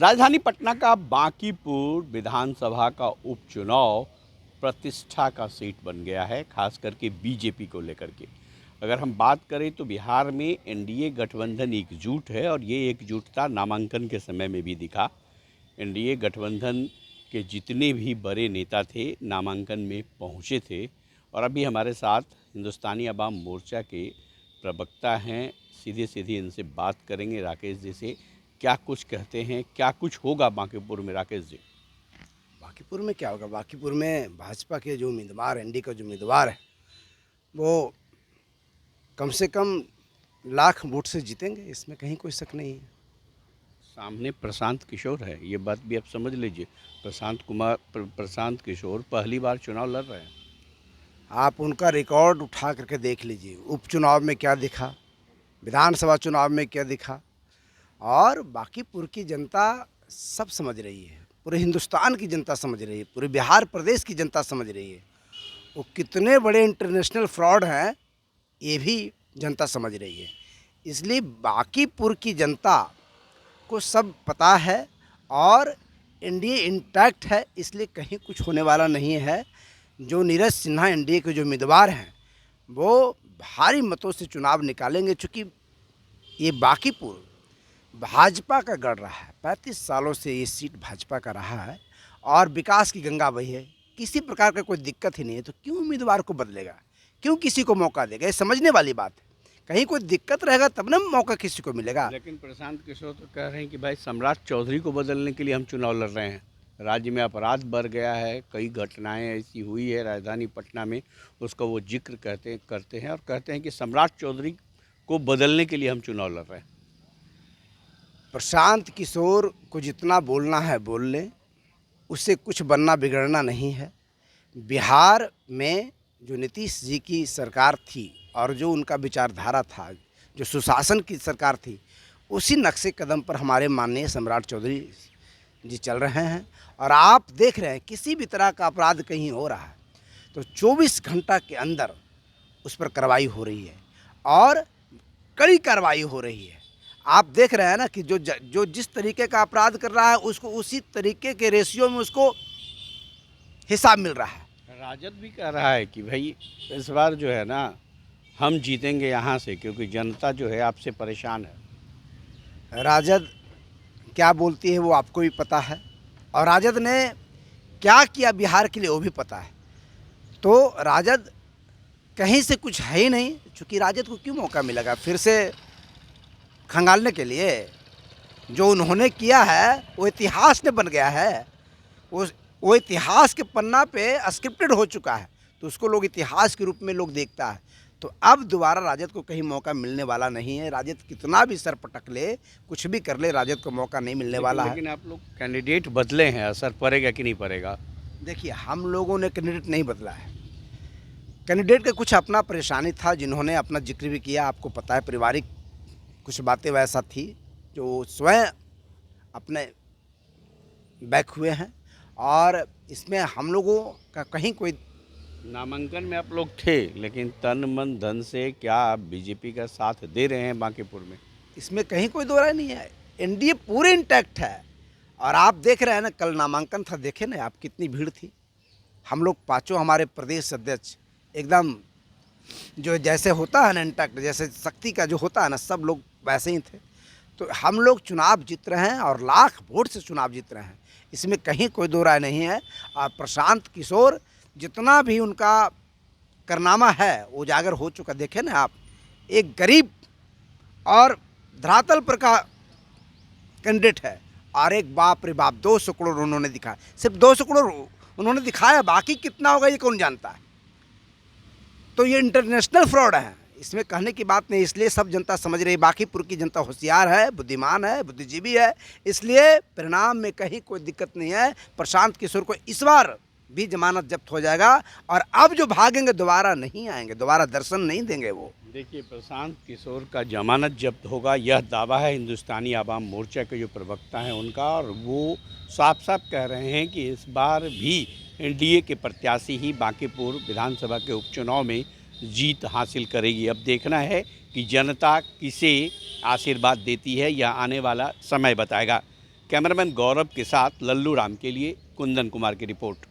राजधानी पटना का बांकीपुर विधानसभा का उपचुनाव प्रतिष्ठा का सीट बन गया है, खास करके बीजेपी को लेकर के। अगर हम बात करें तो बिहार में एनडीए गठबंधन एकजुट है और ये एकजुटता नामांकन के समय में भी दिखा। एनडीए गठबंधन के जितने भी बड़े नेता थे नामांकन में पहुँचे थे। और अभी हमारे साथ हिंदुस्तानी अवाम मोर्चा के प्रवक्ता हैं, सीधे सीधे इनसे बात करेंगे। राकेश जी से क्या कुछ कहते हैं, क्या कुछ होगा बांकीपुर में? राकेश जी, बांकीपुर में क्या होगा? बांकीपुर में भाजपा के जो उम्मीदवार, एनडीए का जो उम्मीदवार है, वो कम से कम लाख वोट से जीतेंगे, इसमें कहीं कोई शक नहीं है। सामने प्रशांत किशोर है, ये बात भी आप समझ लीजिए। प्रशांत किशोर पहली बार चुनाव लड़ रहे हैं। आप उनका रिकॉर्ड उठा करके देख लीजिए, उपचुनाव में क्या दिखा, विधानसभा चुनाव में क्या दिखा। और बांकीपुर की जनता सब समझ रही है, पूरे हिंदुस्तान की जनता समझ रही है, पूरे बिहार प्रदेश की जनता समझ रही है। वो कितने बड़े इंटरनेशनल फ्रॉड हैं, ये भी जनता समझ रही है। इसलिए बांकीपुर की जनता को सब पता है और एनडीए इंटैक्ट है, इसलिए कहीं कुछ होने वाला नहीं है। जो नीरज सिन्हा एनडीए के जो उम्मीदवार हैं वो भारी मतों से चुनाव निकालेंगे, चूँकि ये बांकीपुर भाजपा का गढ़ रहा है। 35 सालों से ये सीट भाजपा का रहा है और विकास की गंगा बही है, किसी प्रकार का कोई दिक्कत ही नहीं है। तो क्यों उम्मीदवार को बदलेगा, क्यों किसी को मौका देगा? ये समझने वाली बात है। कहीं कोई दिक्कत रहेगा तब ना मौका किसी को मिलेगा। लेकिन प्रशांत किशोर तो कह रहे हैं कि भाई सम्राट चौधरी को बदलने के लिए हम चुनाव लड़ रहे हैं। राज्य में अपराध बढ़ गया है, कई घटनाएं ऐसी हुई है राजधानी पटना में, उसका वो जिक्र करते हैं और कहते हैं कि सम्राट चौधरी को बदलने के लिए हम चुनाव लड़ रहे हैं। प्रशांत किशोर को जितना बोलना है बोल लें, उससे कुछ बनना बिगड़ना नहीं है। बिहार में जो नीतीश जी की सरकार थी और जो उनका विचारधारा था, जो सुशासन की सरकार थी, उसी नक्शे कदम पर हमारे माननीय सम्राट चौधरी जी चल रहे हैं। और आप देख रहे हैं किसी भी तरह का अपराध कहीं हो रहा है तो 24 घंटा के अंदर उस पर कार्रवाई हो रही है और कड़ी कार्रवाई हो रही है। आप देख रहे हैं ना कि जो जिस तरीके का अपराध कर रहा है उसको उसी तरीके के रेशियो में उसको हिसाब मिल रहा है। राजद भी कह रहा है कि भाई इस बार जो है ना हम जीतेंगे यहाँ से, क्योंकि जनता जो है आपसे परेशान है। राजद क्या बोलती है वो आपको भी पता है और राजद ने क्या किया बिहार के लिए वो भी पता है। तो राजद कहीं से कुछ है ही नहीं, चूँकि राजद को क्यों मौका मिलेगा फिर से खंगालने के लिए? जो उन्होंने किया है वो इतिहास में बन गया है, वो इतिहास के पन्ना पे स्क्रिप्टेड हो चुका है, तो उसको लोग इतिहास के रूप में लोग देखता है। तो अब दोबारा राजद को कहीं मौका मिलने वाला नहीं है। राजद कितना भी सर पटक ले, कुछ भी कर ले, राजद को मौका नहीं मिलने वाला है। लेकिन आप लोग कैंडिडेट बदले हैं, असर पड़ेगा कि नहीं पड़ेगा? देखिए, हम लोगों ने कैंडिडेट नहीं बदला है। कैंडिडेट का कुछ अपना परेशानी था, जिन्होंने अपना जिक्र भी किया, आपको पता है, पारिवारिक कुछ बातें वैसा थी जो स्वयं अपने बैक हुए हैं। और इसमें हम लोगों का कहीं कोई नामांकन में आप लोग थे, लेकिन तन मन धन से क्या आप बीजेपी का साथ दे रहे हैं बांकीपुर में? इसमें कहीं कोई दो राय नहीं है। एनडीए पूरे इंटैक्ट है और आप देख रहे हैं ना, कल नामांकन था, देखे ना आप कितनी भीड़ थी। हम लोग पांचों हमारे प्रदेश अध्यक्ष एकदम जो जैसे होता है ना इंटैक्ट, जैसे शक्ति का जो होता है ना, सब लोग वैसे ही थे। तो हम लोग चुनाव जीत रहे हैं और लाख वोट से चुनाव जीत रहे हैं, इसमें कहीं कोई दो राय नहीं है। और प्रशांत किशोर जितना भी उनका कारनामा है वो उजागर हो चुका। देखें ना आप, एक गरीब और धरातल पर का कैंडिडेट है और एक बाप रे बाप 200 करोड़ उन्होंने दिखाया। सिर्फ 200 करोड़ उन्होंने दिखाया, बाकी कितना होगा ये कौन जानता है। तो ये इंटरनेशनल फ्रॉड है, इसमें कहने की बात नहीं। इसलिए सब जनता समझ रही है, बांकीपुर की जनता होशियार है, बुद्धिमान है, बुद्धिजीवी है, इसलिए परिणाम में कहीं कोई दिक्कत नहीं है। प्रशांत किशोर को इस बार भी जमानत जब्त हो जाएगा और अब जो भागेंगे दोबारा नहीं आएंगे, दोबारा दर्शन नहीं देंगे वो। देखिए, प्रशांत किशोर का जमानत जब्त होगा, यह दावा है हिंदुस्तानी आवाम मोर्चा के जो प्रवक्ता हैं उनका। और वो साफ साफ कह रहे हैं कि इस बार भी एनडीए के प्रत्याशी ही बांकीपुर विधानसभा के उपचुनाव में जीत हासिल करेगी। अब देखना है कि जनता किसे आशीर्वाद देती है, यह आने वाला समय बताएगा। कैमरामैन गौरव के साथ लल्लू राम के लिए कुंदन कुमार की रिपोर्ट।